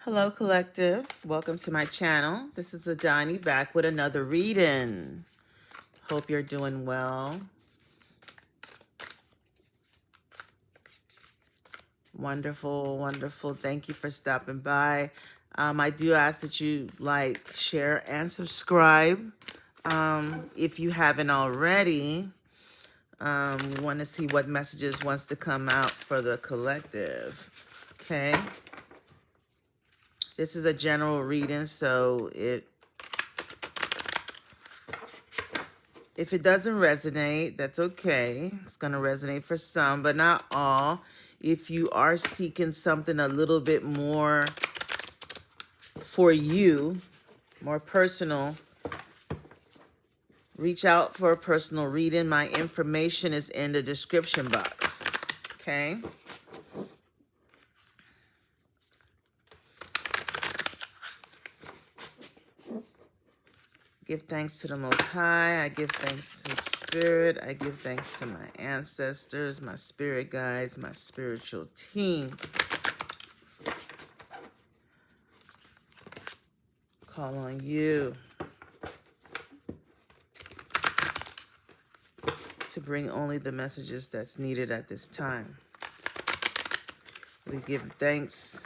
Hello, collective. Welcome to my channel. This is Adani back with another reading. Hope you're doing well. Wonderful, wonderful. Thank you for stopping by. I do ask that you like, share, and subscribe. If you haven't already, we want to see what messages wants to come out for the collective. Okay. This is a general reading, so if it doesn't resonate, that's okay. It's going to resonate for some, but not all. If you are seeking something a little bit more for you, more personal, reach out for a personal reading. My information is in the description box. Okay? Give thanks to the Most High. I give thanks to Spirit. I give thanks to my ancestors, my spirit guides, my spiritual team. Call on you to bring only the messages that's needed at this time. We give thanks.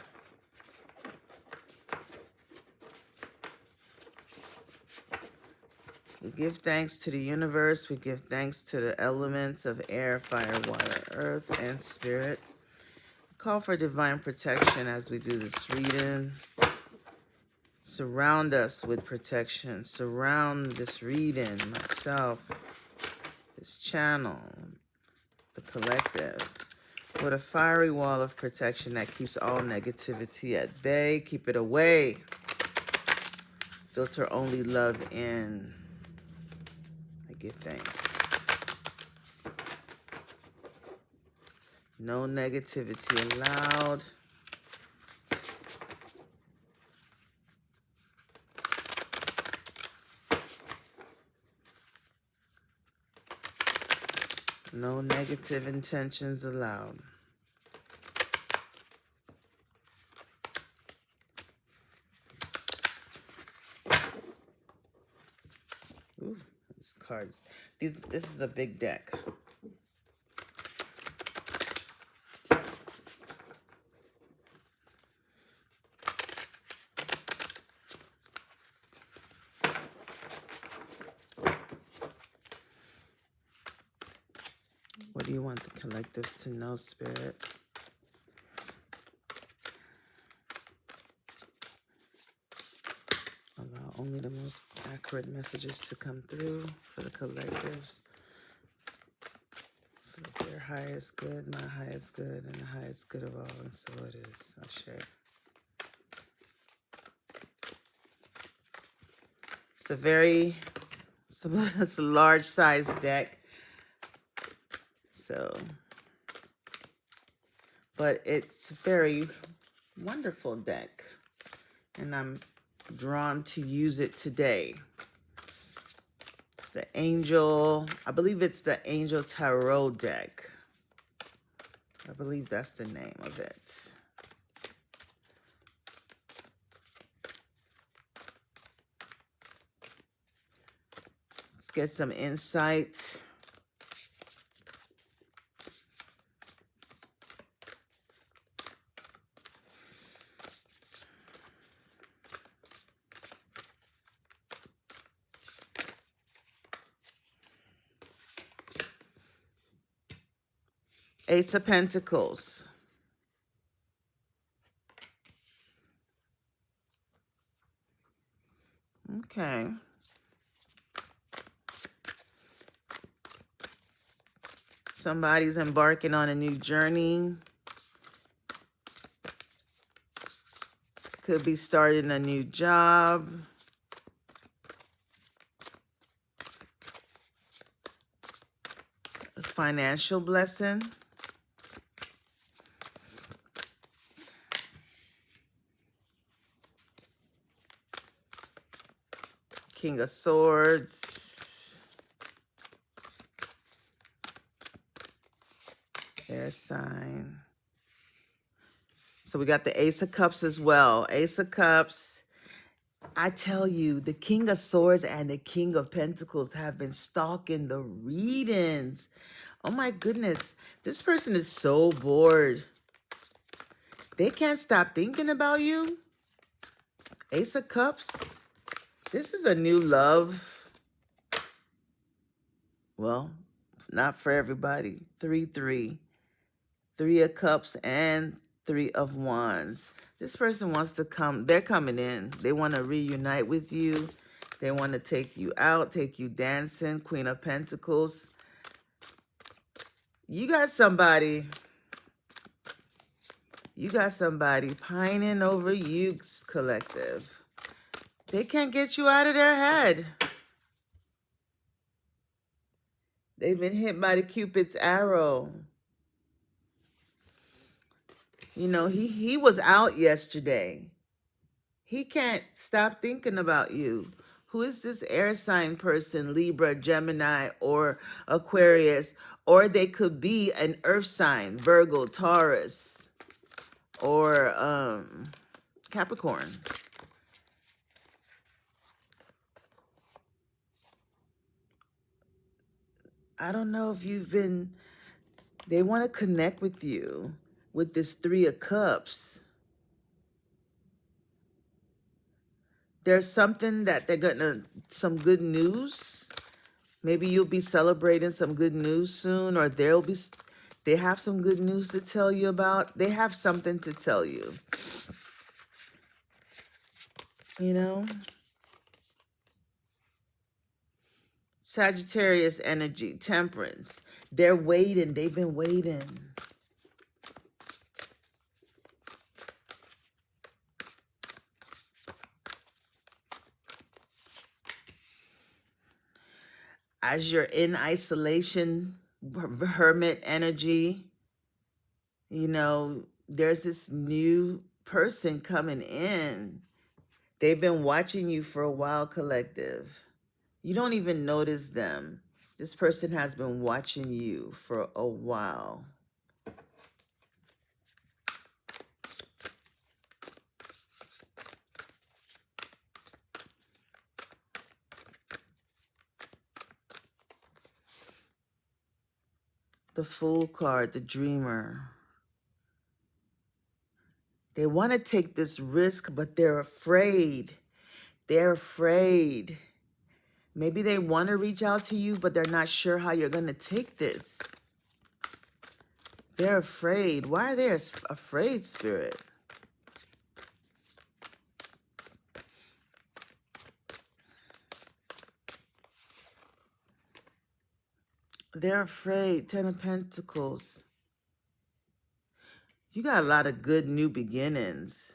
We give thanks to the universe. We give thanks to the elements of air, fire, water, earth, and spirit. Call for divine protection as we do this reading. Surround us with protection. Surround this reading, myself, this channel, the collective, with a fiery wall of protection that keeps all negativity at bay. Keep it away. Filter only love in. I give thanks. No negativity allowed. No negative intentions allowed. Ooh, these cards. This is a big deck. What do you want the collective to know, Spirit? Allow only the most accurate messages to come through for the collectives. For their highest good, my highest good, and the highest good of all, and so it is. I'll share. It's a large size deck. So, but it's a very wonderful deck. And I'm drawn to use it today. It's the Angel, I believe it's the Angel Tarot deck. I believe that's the name of it. Let's get some insight. Ace of Pentacles. Okay. Somebody's embarking on a new journey. Could be starting a new job. A financial blessing. King of Swords. Air sign. So we got the Ace of Cups as well. Ace of Cups. I tell you, the King of Swords and the King of Pentacles have been stalking the readings. Oh my goodness. This person is so bored. They can't stop thinking about you. Ace of Cups. This is a new love. Well, not for everybody. 3-3. 3 of Cups and 3 of Wands. This person wants to come. They're coming in. They want to reunite with you. They want to take you out, take you dancing. Queen of Pentacles. You got somebody. You got somebody pining over you, collective. They can't get you out of their head. They've been hit by the Cupid's arrow. You know, he was out yesterday. He can't stop thinking about you. Who is this air sign person? Libra, Gemini, or Aquarius. Or they could be an earth sign. Virgo, Taurus, or Capricorn. I don't know if you've been... They want to connect with you with this 3 of Cups. There's something that they're gonna... Some good news. Maybe you'll be celebrating some good news soon, or they have some good news to tell you about. They have something to tell you. You know? Sagittarius energy, Temperance. They're waiting. They've been waiting. As you're in isolation, hermit energy, you know, there's this new person coming in. They've been watching you for a while, collective. You don't even notice them. This person has been watching you for a while. The Fool card, the Dreamer. They want to take this risk, but they're afraid. They're afraid. Maybe they want to reach out to you, but they're not sure how you're going to take this. They're afraid. Why are they afraid, Spirit? They're afraid. 10 of Pentacles. You got a lot of good new beginnings.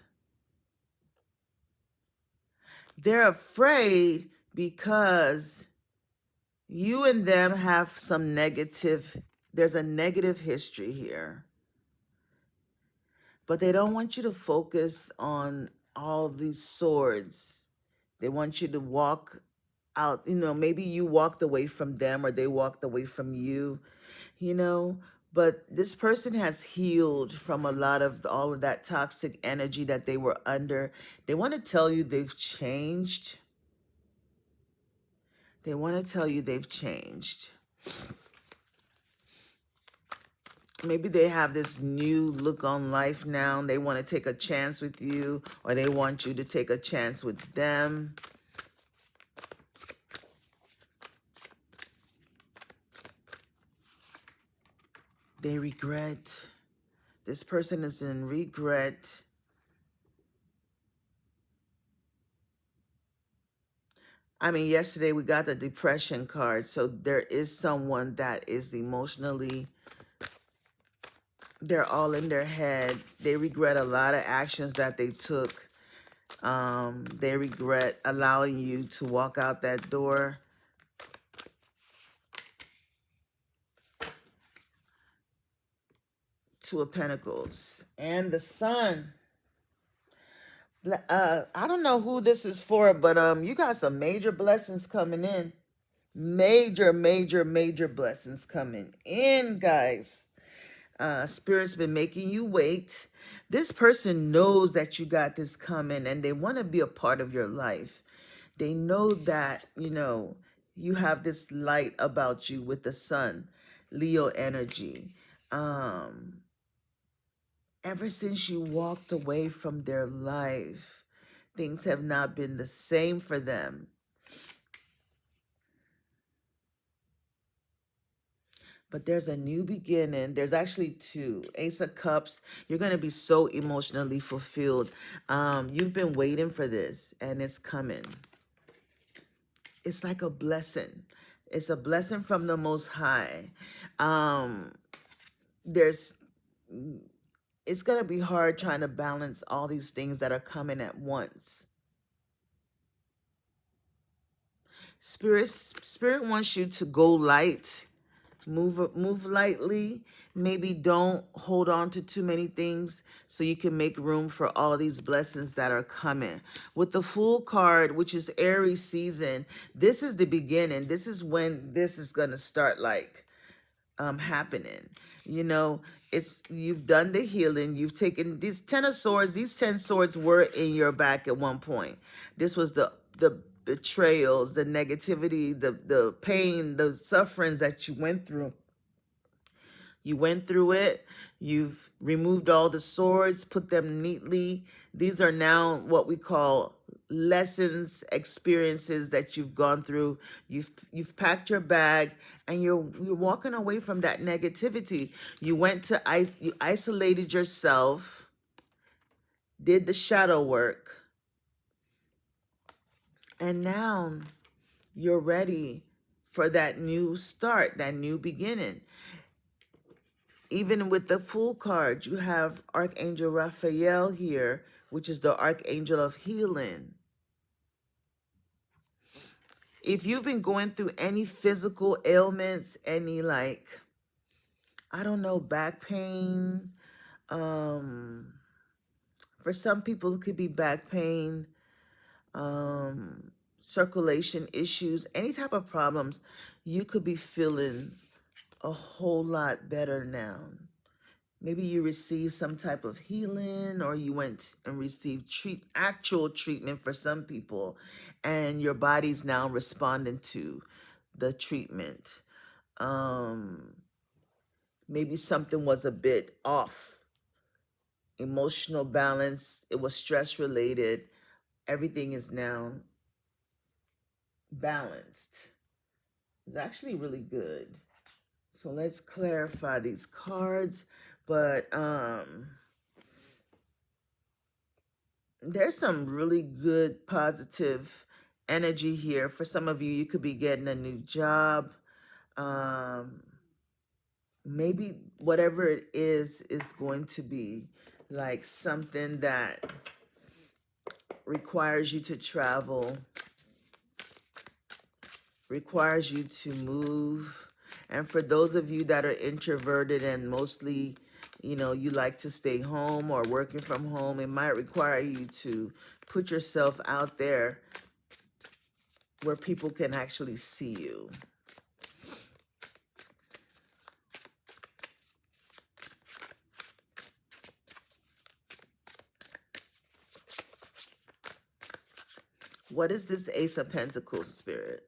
They're afraid because you and them have some negative, there's a negative history here. But they don't want you to focus on all these swords. They want you to walk out, you know, maybe you walked away from them or they walked away from you, you know. But this person has healed from a lot of all of that toxic energy that they were under. They want to tell you they've changed. They want to tell you they've changed. Maybe they have this new look on life now. They want to take a chance with you, or they want you to take a chance with them. They regret. This person is in regret. I mean, yesterday we got the Depression card. So there is someone that is emotionally, they're all in their head. They regret a lot of actions that they took. They regret allowing you to walk out that door. Two of Pentacles and the Sun. I don't know who this is for, but you got some major blessings coming in. Major, major, major blessings coming in, guys. Spirit's been making you wait. This person knows that you got this coming and they want to be a part of your life. They know that, you have this light about you with the sun, Leo energy. Um, Ever since you walked away from their life, things have not been the same for them. But there's a new beginning. There's actually two. Ace of Cups. You're going to be so emotionally fulfilled. You've been waiting for this, and it's coming. It's like a blessing. It's a blessing from the Most High. Um, there's it's going to be hard trying to balance all these things that are coming at once. Spirit wants you to go light, move lightly. Maybe don't hold on to too many things so you can make room for all these blessings that are coming. With the Fool card, which is Aries season, this is the beginning. This is when this is going to start happening. You've done the healing. You've taken these 10 of swords. These 10 swords were in your back at one point. This was the betrayals, the negativity, the pain, the sufferings that you went through. You went through it. You've removed all the swords, put them neatly. These are now what we call lessons, experiences that you've gone through. You've packed your bag and you're walking away from that negativity. You isolated yourself, did the shadow work, and now you're ready for that new start, that new beginning. Even with the Fool card, you have Archangel Raphael here, which is the Archangel of Healing. If you've been going through any physical ailments, any I don't know, back pain, for some people it could be back pain, circulation issues, any type of problems, you could be feeling a whole lot better now. Maybe you received some type of healing, or you went and received actual treatment for some people, and your body's now responding to the treatment. Maybe something was a bit off. Emotional balance, it was stress related. Everything is now balanced. It's actually really good. So let's clarify these cards. But there's some really good positive energy here. For some of you, you could be getting a new job. Maybe whatever it is going to be like something that requires you to travel, requires you to move. And for those of you that are introverted and mostly, you like to stay home or working from home, it might require you to put yourself out there where people can actually see you. What is this Ace of Pentacles, Spirit?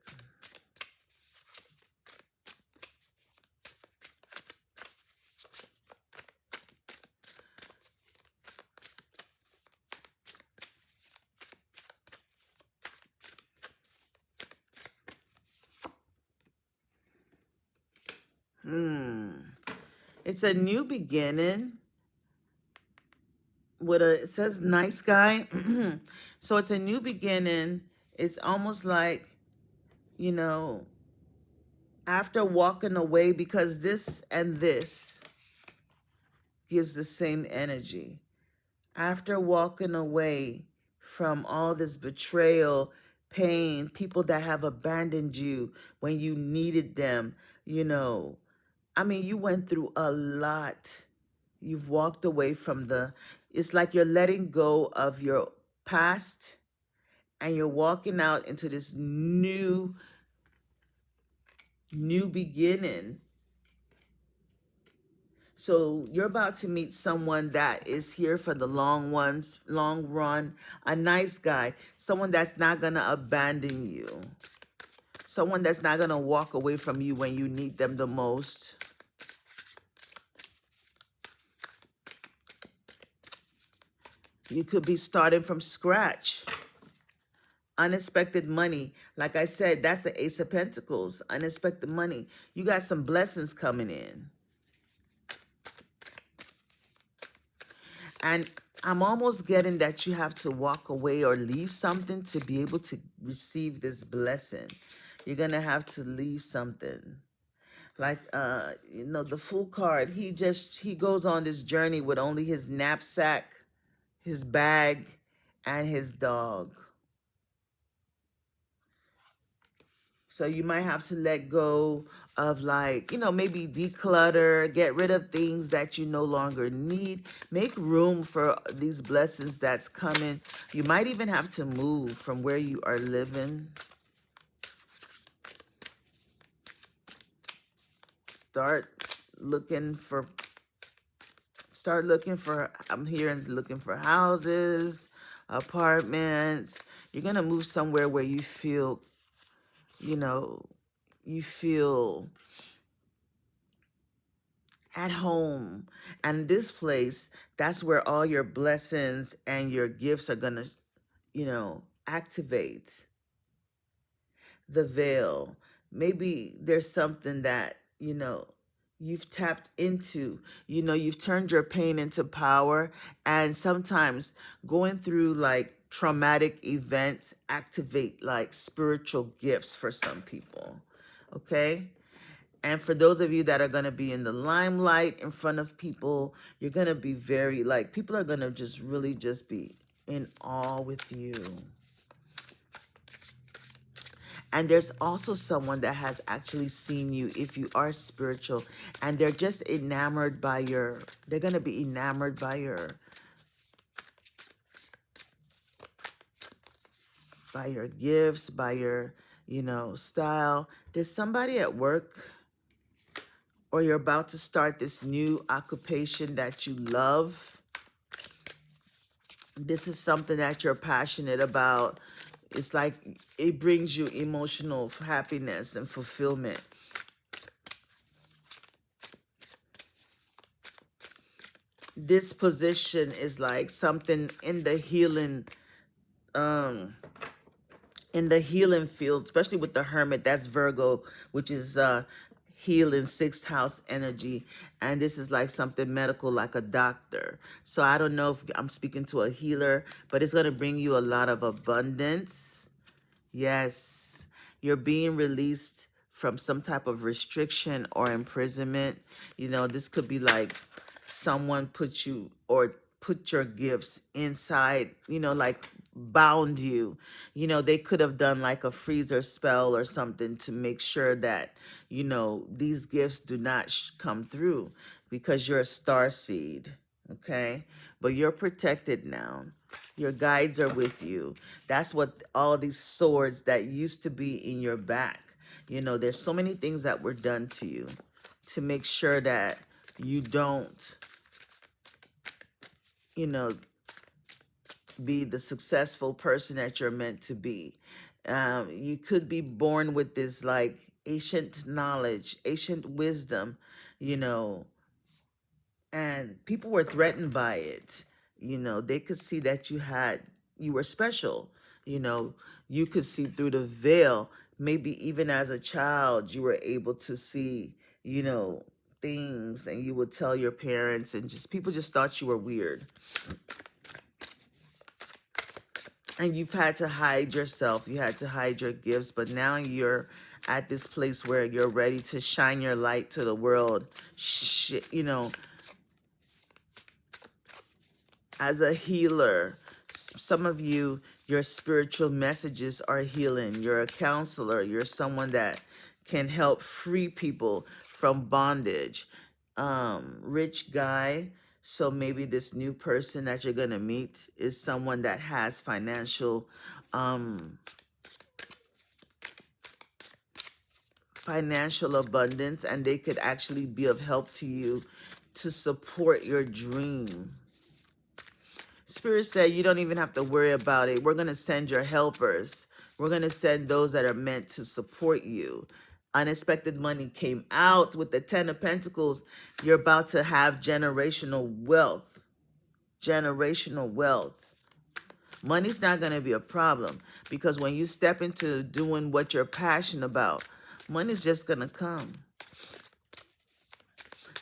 It's a new beginning. It says nice guy. So it's a new beginning. It's almost like, after walking away, because this and this gives the same energy. After walking away from all this betrayal, pain, people that have abandoned you when you needed them, you went through a lot. You've walked away from it's like you're letting go of your past and you're walking out into this new beginning. So you're about to meet someone that is here for the long run, a nice guy, someone that's not going to abandon you, someone that's not going to walk away from you when you need them the most. You could be starting from scratch. Unexpected money. Like I said, that's the Ace of Pentacles. Unexpected money. You got some blessings coming in. And I'm almost getting that you have to walk away or leave something to be able to receive this blessing. You're going to have to leave something. Like, the Fool card, he goes on this journey with only his knapsack, his bag, and his dog. So you might have to let go of, like, maybe declutter, get rid of things that you no longer need. Make room for these blessings that's coming. You might even have to move from where you are living. Start looking for, I'm hearing looking for houses, apartments. You're going to move somewhere where you feel, you feel at home. And this place, that's where all your blessings and your gifts are gonna, activate. The veil. Maybe there's something that, you've tapped into. You've turned your pain into power. And sometimes going through, like, traumatic events activate, like, spiritual gifts for some people. Okay? And for those of you that are going to be in the limelight in front of people, you're going to be very, like, people are going to just really just be in awe with you. And there's also someone that has actually seen you if you are spiritual, and they're just enamored by they're going to be enamored by your gifts, by your, style. There's somebody at work, or you're about to start this new occupation that you love. This is something that you're passionate about. It's like it brings you emotional happiness and fulfillment. This position is like something in the healing, field, especially with the Hermit. That's Virgo, which is healing, sixth house energy. And this is like something medical, like a doctor. So I don't know if I'm speaking to a healer, but it's going to bring you a lot of abundance. Yes, you're being released from some type of restriction or imprisonment. This could be like someone put your gifts inside, like bound you. They could have done like a freezer spell or something to make sure that, these gifts do not come through, because you're a star seed. Okay? But you're protected now. Your guides are with you. That's what all these swords that used to be in your back. There's so many things that were done to you to make sure that you don't, be the successful person that you're meant to be. You could be born with this, like, ancient knowledge, ancient wisdom, and people were threatened by it. They could see that you were special. You could see through the veil. Maybe even as a child, you were able to see, things, and you would tell your parents, and just people just thought you were weird. And you've had to hide yourself. You had to hide your gifts, but now you're at this place where you're ready to shine your light to the world. As a healer, some of you, your spiritual messages are healing. You're a counselor. You're someone that can help free people from bondage. Rich guy. So maybe this new person that you're going to meet is someone that has financial abundance, and they could actually be of help to you to support your dream. Spirit said you don't even have to worry about it. We're going to send your helpers. We're going to send those that are meant to support you. Unexpected money came out with the 10 of Pentacles. You're about to have generational wealth. Generational wealth. Money's not going to be a problem because when you step into doing what you're passionate about, money's just going to come.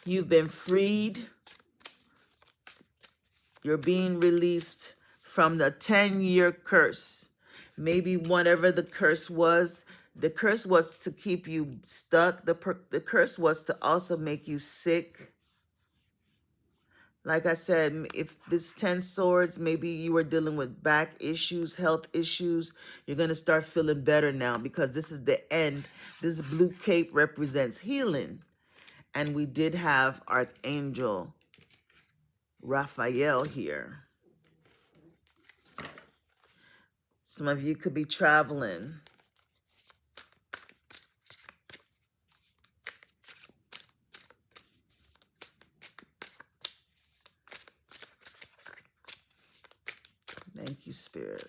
You've been freed. You're being released from the 10-year curse. Maybe whatever the curse was to keep you stuck. The curse was to also make you sick. Like I said, if this 10 swords, maybe you were dealing with back issues, health issues, you're going to start feeling better now because this is the end. This blue cape represents healing. And we did have Archangel Raphael here. Some of you could be traveling. Thank you, Spirit.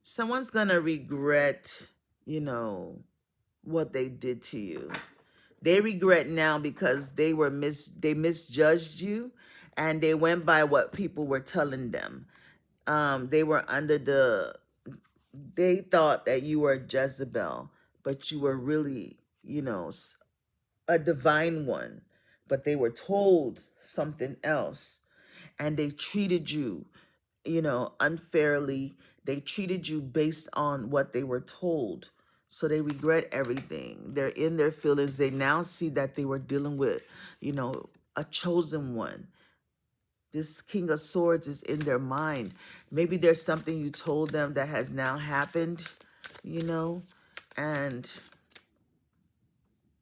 Someone's going to regret, what they did to you. They regret now because they misjudged you and they went by what people were telling them. They thought that you were Jezebel, but you were really, a divine one. But they were told something else and they treated you, unfairly. They treated you based on what they were told. So they regret everything. They're in their feelings. They now see that they were dealing with, a chosen one. This King of Swords is in their mind. Maybe there's something you told them that has now happened, and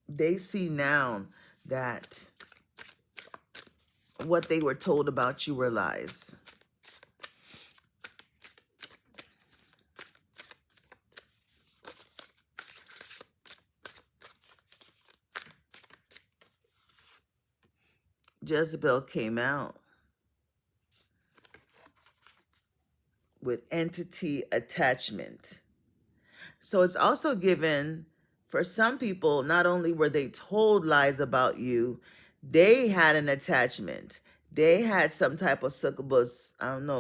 they see now that what they were told about you were lies. Jezebel came out with entity attachment. So it's also given for some people, not only were they told lies about you, they had an attachment. They had some type of succubus,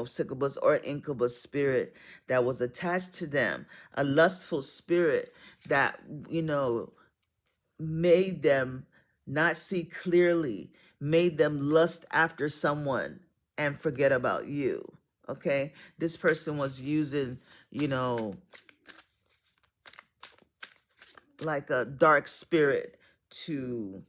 succubus or incubus spirit that was attached to them, a lustful spirit that, made them not see clearly, made them lust after someone and forget about you. Okay? This person was using, like a dark spirit to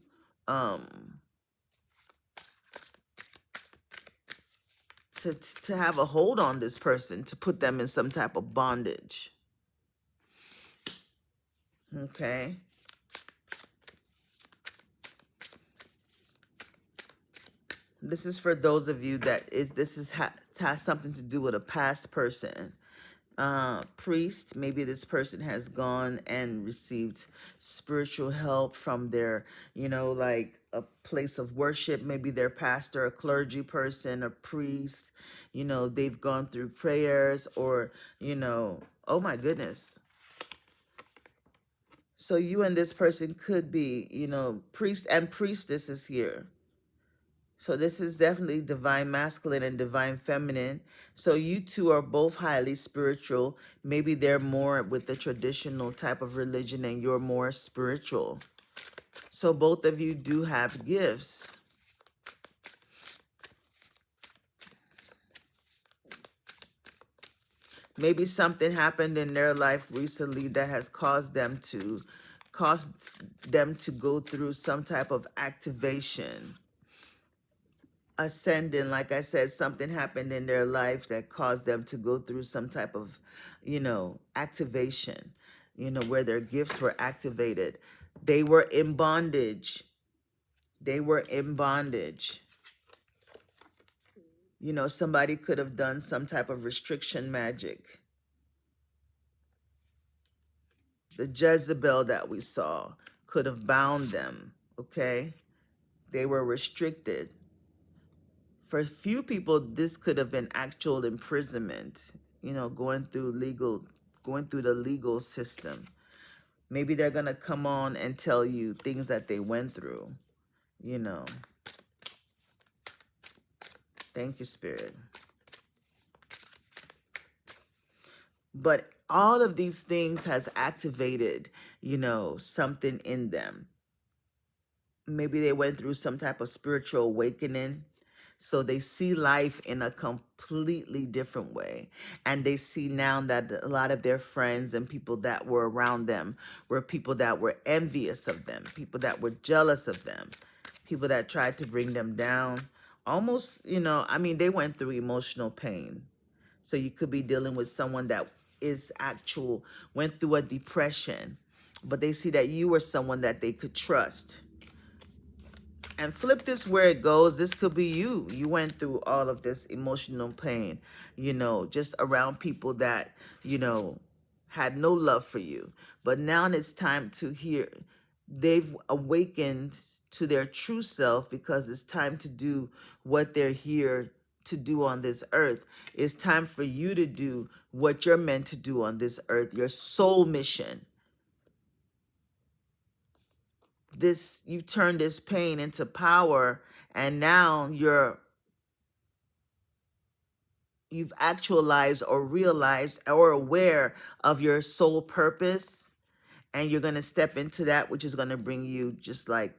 to have a hold on this person, to put them in some type of bondage. Okay? This is for those of you that has something to do with a past person. Priest, maybe this person has gone and received spiritual help from their, like a place of worship. Maybe their pastor, a clergy person, a priest, they've gone through prayers or, oh my goodness. So you and this person could be, priest and priestess is here. So this is definitely divine masculine and divine feminine. So you two are both highly spiritual. Maybe they're more with the traditional type of religion and you're more spiritual. So both of you do have gifts. Maybe something happened in their life recently that has caused them to go through some type of activation. Ascending, like I said, something happened in their life that caused them to go through some type of, activation, where their gifts were activated. They were in bondage. They were in bondage. Somebody could have done some type of restriction magic. The Jezebel that we saw could have bound them, okay? They were restricted. For a few people, this could have been actual imprisonment, going through the legal system. Maybe they're going to come on and tell you things that they went through, you know. Thank you, Spirit. But all of these things has activated, something in them. Maybe they went through some type of spiritual awakening. So they see life in a completely different way. And they see now that a lot of their friends and people that were around them were people that were envious of them, people that were jealous of them, people that tried to bring them down. Almost, they went through emotional pain. So you could be dealing with someone that went through a depression, but they see that you were someone that they could trust. And flip this where it goes. This could be you. You went through all of this emotional pain, just around people that, had no love for you. But now it's time to hear. They've awakened to their true self because it's time to do what they're here to do on this earth. It's time for you to do what you're meant to do on this earth, your soul mission. You turn this pain into power, and now you've actualized or realized or aware of your soul purpose, and you're going to step into that, which is going to bring you just like,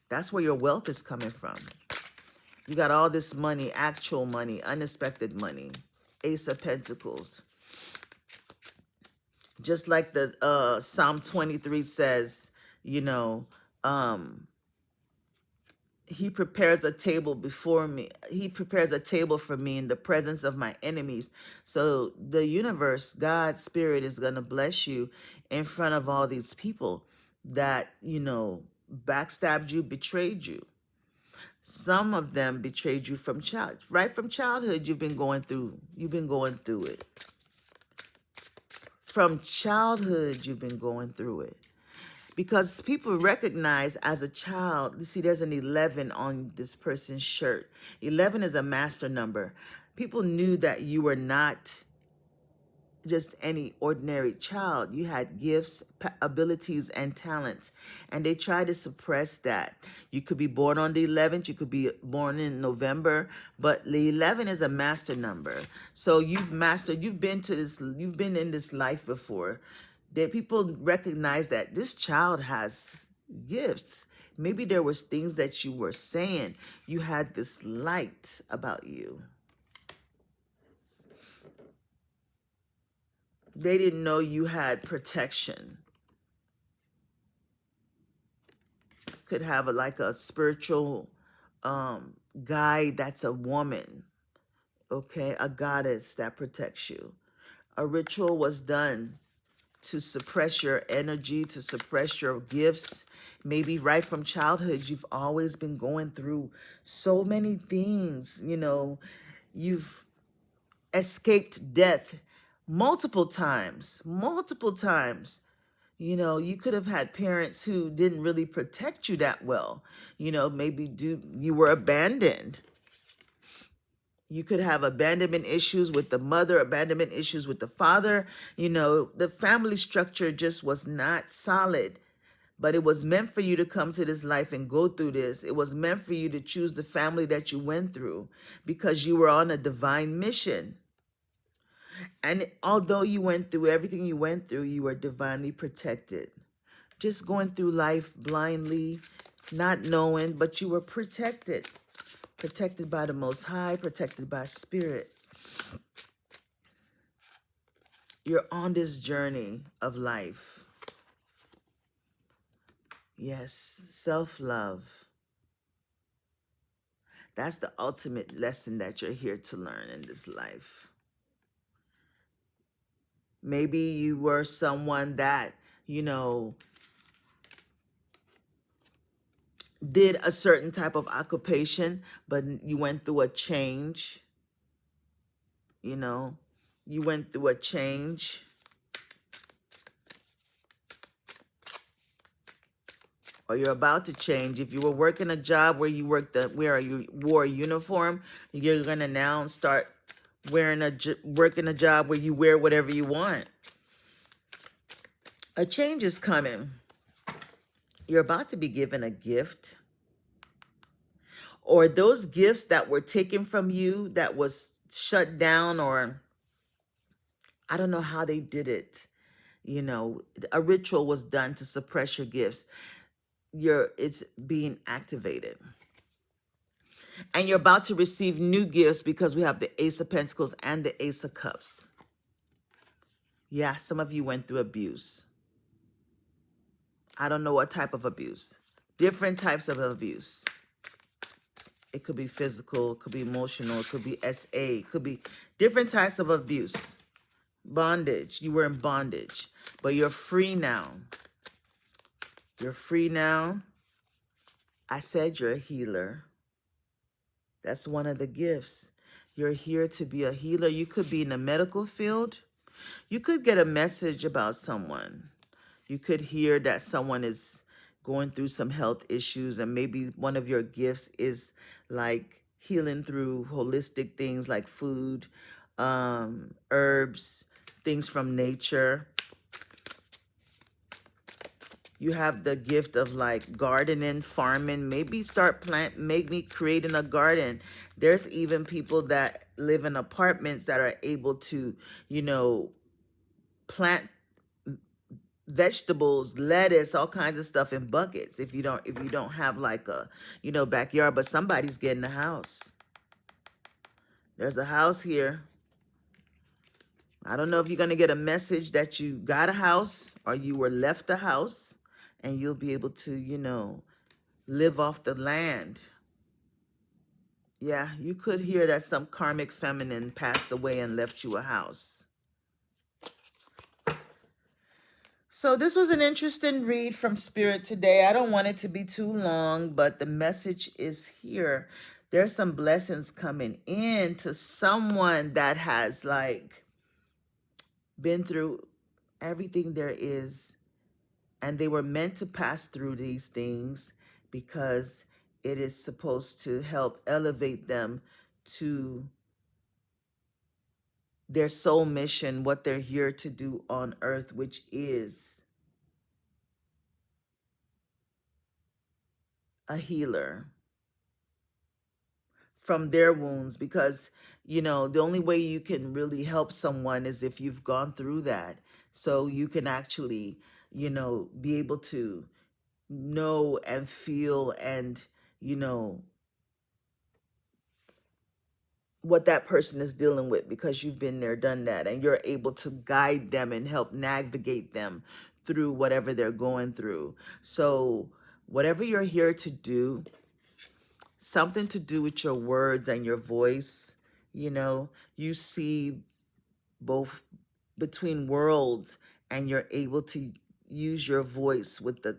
that's where your wealth is coming from. You got all this money, actual money, unexpected money, Ace of Pentacles. Just like the Psalm 23 says, he prepares a table before me. He prepares a table for me in the presence of my enemies. So the universe, God's spirit, is going to bless you in front of all these people that, backstabbed you, betrayed you. Some of them betrayed you from childhood. You've been going through it. From childhood, you've been going through it. Because people recognize as a child, you see there's an 11 on this person's shirt. 11 is a master number. People knew that you were not just any ordinary child. You had gifts, abilities, and talents. And they try to suppress that. You could be born on the 11th. You could be born in November. But the 11 is a master number. So you've been in this life before. That people recognize that this child has gifts. Maybe there was things that you were saying. You had this light about you. They didn't know you had protection. Could have a spiritual guide that's a woman. Okay, a goddess that protects you. A ritual was done to suppress your energy, to suppress your gifts. Maybe right from childhood, you've always been going through so many things. You've escaped death multiple times. You could have had parents who didn't really protect you that well. Maybe you were abandoned. You could have abandonment issues with the mother, abandonment issues with the father. The family structure just was not solid. But it was meant for you to come to this life and go through this. It was meant for you to choose the family that you went through because you were on a divine mission. And although you went through everything you went through, you were divinely protected. Just going through life blindly, not knowing, but you were protected. Protected by the Most High, protected by Spirit. You're on this journey of life. Yes, self-love. That's the ultimate lesson that you're here to learn in this life. Maybe you were someone that, did a certain type of occupation, but you went through a change. You went through a change. or you're about to change. If you were working a job where you wore a uniform, you're gonna now start working a job where you wear whatever you want. A change is coming. You're about to be given a gift, or those gifts that were taken from you, that was shut down, or I don't know how they did it. You know, a ritual was done to suppress your gifts. It's being activated. And you're about to receive new gifts because we have the Ace of Pentacles and the Ace of Cups. Yeah, some of you went through abuse. I don't know what type of abuse. Different types of abuse. It could be physical, it could be emotional, it could be SA, it could be different types of abuse. Bondage. You were in bondage, but you're free now. You're free now. I said you're a healer. That's one of the gifts. You're here to be a healer. You could be in the medical field. You could get a message about someone. You could hear that someone is going through some health issues, and maybe one of your gifts is like healing through holistic things like food, herbs, things from nature. You have the gift of like gardening, farming, maybe maybe creating a garden. There's even people that live in apartments that are able to, you know, plant vegetables, lettuce, all kinds of stuff in buckets. If you don't have like a, you know, backyard, but somebody's getting a house. There's a house here. I don't know if you're going to get a message that you got a house or you were left a house, and you'll be able to, you know, live off the land. Yeah, you could hear that some karmic feminine passed away and left you a house. So this was an interesting read from Spirit today. I don't want it to be too long, but the message is here. There's some blessings coming in to someone that has like been through everything there is, and they were meant to pass through these things because it is supposed to help elevate them to their soul mission, what they're here to do on earth, which is a healer from their wounds. Because, you know, the only way you can really help someone is if you've gone through that. So you can actually, you know, be able to know and feel and, you know, what that person is dealing with, because you've been there, done that, and you're able to guide them and help navigate them through whatever they're going through. So whatever you're here to do, something to do with your words and your voice, you know, you see both between worlds, and you're able to use your voice with the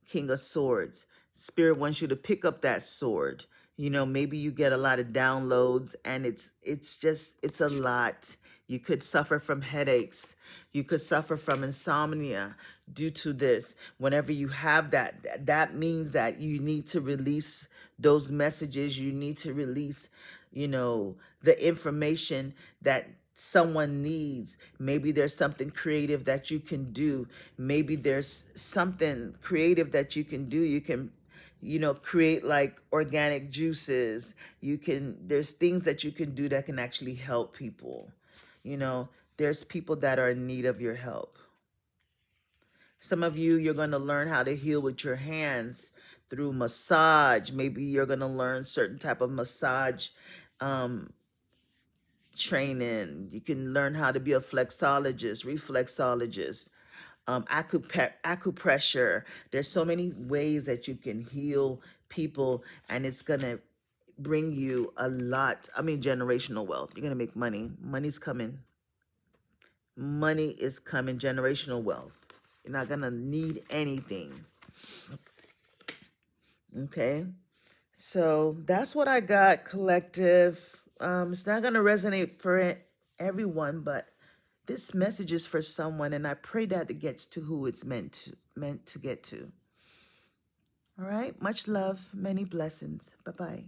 King of Swords. Spirit wants you to pick up that sword. You know, maybe you get a lot of downloads, and it's a lot. You could suffer from headaches. You could suffer from insomnia due to this. Whenever you have that, that means that you need to release those messages. You need to release, you know, the information that someone needs. Maybe there's something creative that you can do. Maybe there's something creative that you can do. You can, you know, create like organic juices. There's things that you can do that can actually help people. You know, there's people that are in need of your help. Some of you, you're going to learn how to heal with your hands through massage. Maybe you're going to learn certain type of massage training. You can learn how to be a flexologist, reflexologist, acupressure. There's so many ways that you can heal people, and it's going to bring you a lot. I mean, generational wealth. You're going to make money. Money's coming. Money is coming. Generational wealth. You're not going to need anything. Okay. So that's what I got, collective. It's not going to resonate for everyone, but this message is for someone, and I pray that it gets to who it's meant to get to. All right. Much love, many blessings. Bye bye.